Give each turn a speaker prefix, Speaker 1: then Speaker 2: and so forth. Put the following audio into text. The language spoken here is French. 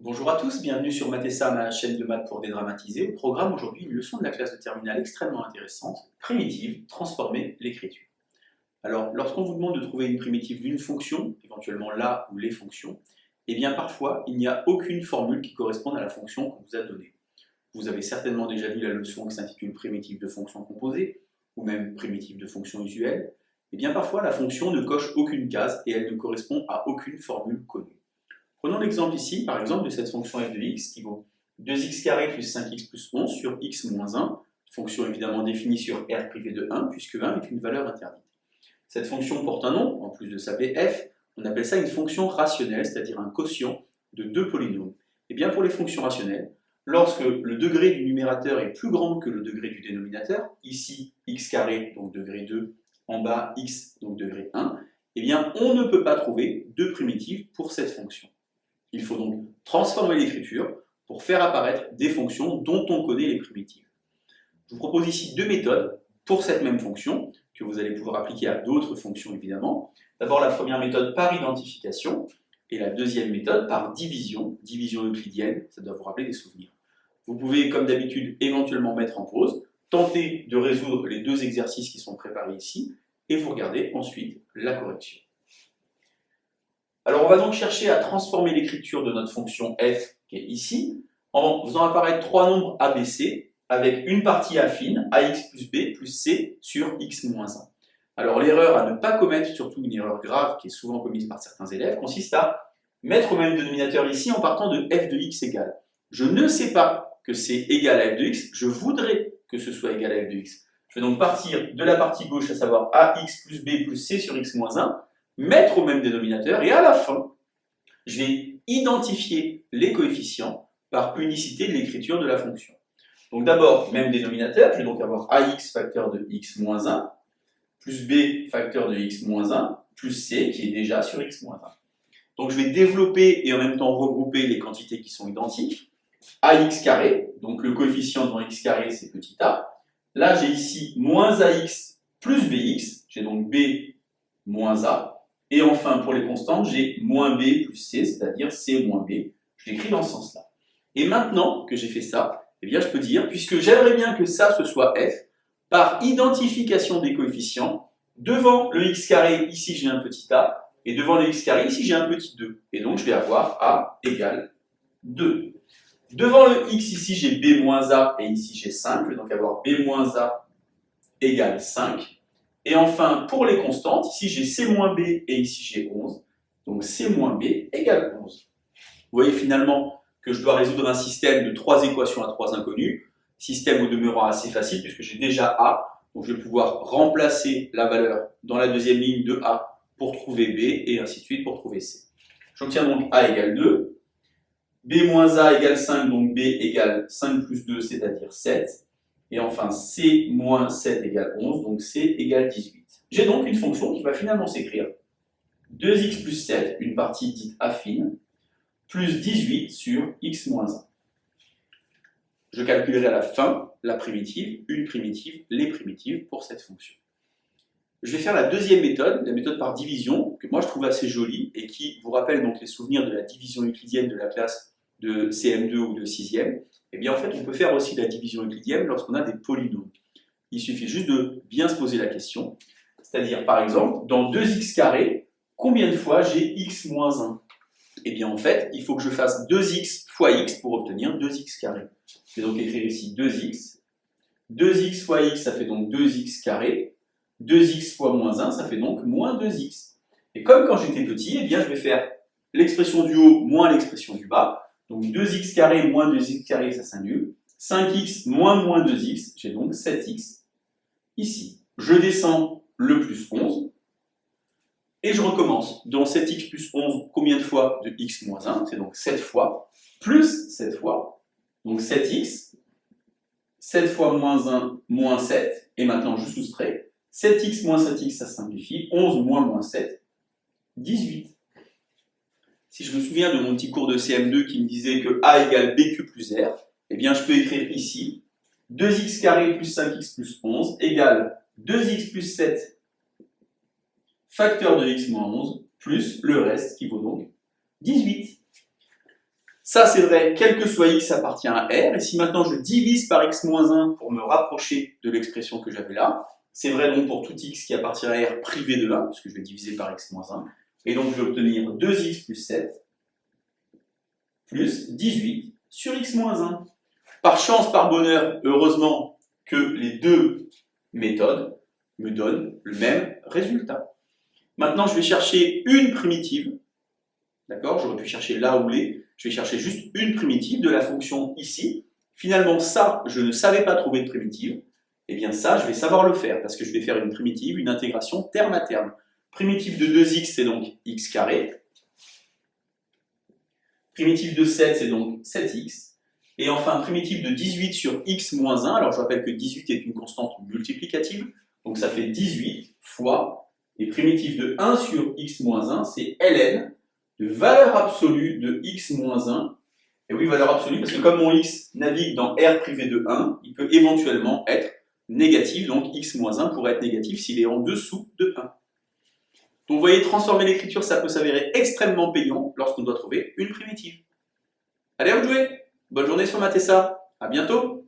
Speaker 1: Bonjour à tous, bienvenue sur Mathessa, ma chaîne de maths pour dédramatiser. Au programme aujourd'hui, une leçon de la classe de terminale extrêmement intéressante, primitive, transformer l'écriture. Alors, lorsqu'on vous demande de trouver une primitive d'une fonction, éventuellement la ou les fonctions, eh bien parfois, il n'y a aucune formule qui corresponde à la fonction qu'on vous a donnée. Vous avez certainement déjà vu la leçon qui s'intitule primitive de fonction composée, ou même primitive de fonction usuelle. Eh bien parfois, la fonction ne coche aucune case et elle ne correspond à aucune formule connue. Prenons l'exemple ici, par exemple, de cette fonction f de x qui vaut 2x carré plus 5x plus 11 sur x moins 1, fonction évidemment définie sur R privé de 1, puisque 1 est une valeur interdite. Cette fonction porte un nom, en plus de s'appeler f, on appelle ça une fonction rationnelle, c'est-à-dire un quotient de deux polynômes. Et bien pour les fonctions rationnelles, lorsque le degré du numérateur est plus grand que le degré du dénominateur, ici x carré, donc degré 2, en bas x, donc degré 1, eh bien on ne peut pas trouver de primitive pour cette fonction. Il faut donc transformer l'écriture pour faire apparaître des fonctions dont on connaît les primitives. Je vous propose ici deux méthodes pour cette même fonction, que vous allez pouvoir appliquer à d'autres fonctions évidemment. D'abord la première méthode par identification, et la deuxième méthode par division, division euclidienne, ça doit vous rappeler des souvenirs. Vous pouvez comme d'habitude éventuellement mettre en pause, tenter de résoudre les deux exercices qui sont préparés ici, et vous regardez ensuite la correction. Alors on va donc chercher à transformer l'écriture de notre fonction f, qui est ici, en faisant apparaître trois nombres ABC, avec une partie affine, ax plus b plus c sur x moins 1. Alors l'erreur à ne pas commettre, surtout une erreur grave qui est souvent commise par certains élèves, consiste à mettre au même dénominateur ici en partant de f de x égale. Je ne sais pas que c'est égal à f de x, je voudrais que ce soit égal à f de x. Je vais donc partir de la partie gauche, à savoir ax plus b plus c sur x moins 1, mettre au même dénominateur, et à la fin, je vais identifier les coefficients par unicité de l'écriture de la fonction. Donc d'abord, même dénominateur, je vais donc avoir ax facteur de x moins 1, plus b facteur de x moins 1, plus c qui est déjà sur x moins 1. Donc je vais développer et en même temps regrouper les quantités qui sont identiques. Ax carré, donc le coefficient devant x carré c'est petit a. Là j'ai ici moins ax plus bx, j'ai donc b moins a. Et enfin, pour les constantes, j'ai moins b plus c, c'est-à-dire c moins b. Je l'écris dans ce sens-là. Et maintenant que j'ai fait ça, eh bien, je peux dire, puisque j'aimerais bien que ça, ce soit f, par identification des coefficients, devant le x carré, ici j'ai un petit a, et devant le x carré, ici j'ai un petit 2. Et donc, je vais avoir a égale 2. Devant le x, ici j'ai b moins a, et ici j'ai 5. Je vais donc avoir b moins a égale 5. Et enfin, pour les constantes, ici j'ai c moins b et ici j'ai 11. Donc c moins b égale 11. Vous voyez finalement que je dois résoudre un système de 3 équations à 3 inconnues. Système au demeurant assez facile puisque j'ai déjà a. Donc je vais pouvoir remplacer la valeur dans la deuxième ligne de a pour trouver b et ainsi de suite pour trouver c. J'obtiens donc a égale 2. b moins a égale 5, donc b égale 5 plus 2, c'est-à-dire 7. Et enfin, c moins 7 égale 11, donc c égale 18. J'ai donc une fonction qui va finalement s'écrire 2x plus 7, une partie dite affine, plus 18 sur x moins 1. Je calculerai à la fin la primitive, une primitive, les primitives pour cette fonction. Je vais faire la deuxième méthode, la méthode par division, que moi je trouve assez jolie et qui vous rappelle donc les souvenirs de la division euclidienne de la classe de CM2 ou de 6e. Eh bien en fait, on peut faire aussi la division euclidienne lorsqu'on a des polynômes. Il suffit juste de bien se poser la question. C'est-à-dire, par exemple, dans 2x carré, combien de fois j'ai x moins 1? Eh bien en fait, il faut que je fasse 2x fois x pour obtenir 2x carré. Je vais donc écrire ici 2x. 2x fois x, ça fait donc 2x carré. 2x fois moins 1, ça fait donc moins 2x. Et comme quand j'étais petit, eh bien je vais faire l'expression du haut moins l'expression du bas. Donc 2x carré moins 2x carré, ça s'annule. 5x moins moins 2x, j'ai donc 7x ici. Je descends le plus 11. Et je recommence. Dans 7x plus 11, combien de fois de x moins 1? C'est donc 7 fois, plus 7 fois. Donc 7x, 7 fois moins 1, moins 7. Et maintenant, je soustrais. 7x moins 7x, ça simplifie. 11 moins moins 7, 18. Si je me souviens de mon petit cours de CM2 qui me disait que a égale bq plus r, eh bien je peux écrire ici 2x carré plus 5x plus 11 égale 2x plus 7 facteur de x moins 11 plus le reste qui vaut donc 18. Ça, c'est vrai, quel que soit x appartient à R. Et si maintenant je divise par x-1 pour me rapprocher de l'expression que j'avais là, c'est vrai donc pour tout x qui appartient à R privé de 1, puisque je vais diviser par x-1. Et donc, je vais obtenir 2x plus 7 plus 18 sur x-1. Par chance, par bonheur, heureusement que les deux méthodes me donnent le même résultat. Maintenant, je vais chercher une primitive. D'accord? J'aurais pu chercher là ou les. Je vais chercher juste une primitive de la fonction ici. Finalement, ça, je ne savais pas trouver de primitive. Eh bien ça, je vais savoir le faire, parce que je vais faire une primitive, une intégration terme à terme. Primitive de 2x, c'est donc x carré. Primitive de 7, c'est donc 7x. Et enfin, primitive de 18 sur x moins 1. Alors, je rappelle que 18 est une constante multiplicative. Donc, ça fait 18 fois. Et primitive de 1 sur x moins 1, c'est ln de valeur absolue de x moins 1. Et oui, valeur absolue, parce que comme mon x navigue dans R privé de 1, il peut éventuellement être négatif. Donc, x moins 1 pourrait être négatif s'il est en dessous de 1. Donc, vous voyez, transformer l'écriture, ça peut s'avérer extrêmement payant lorsqu'on doit trouver une primitive. Allez, à vous de jouer! Bonne journée sur Mathessa, à bientôt!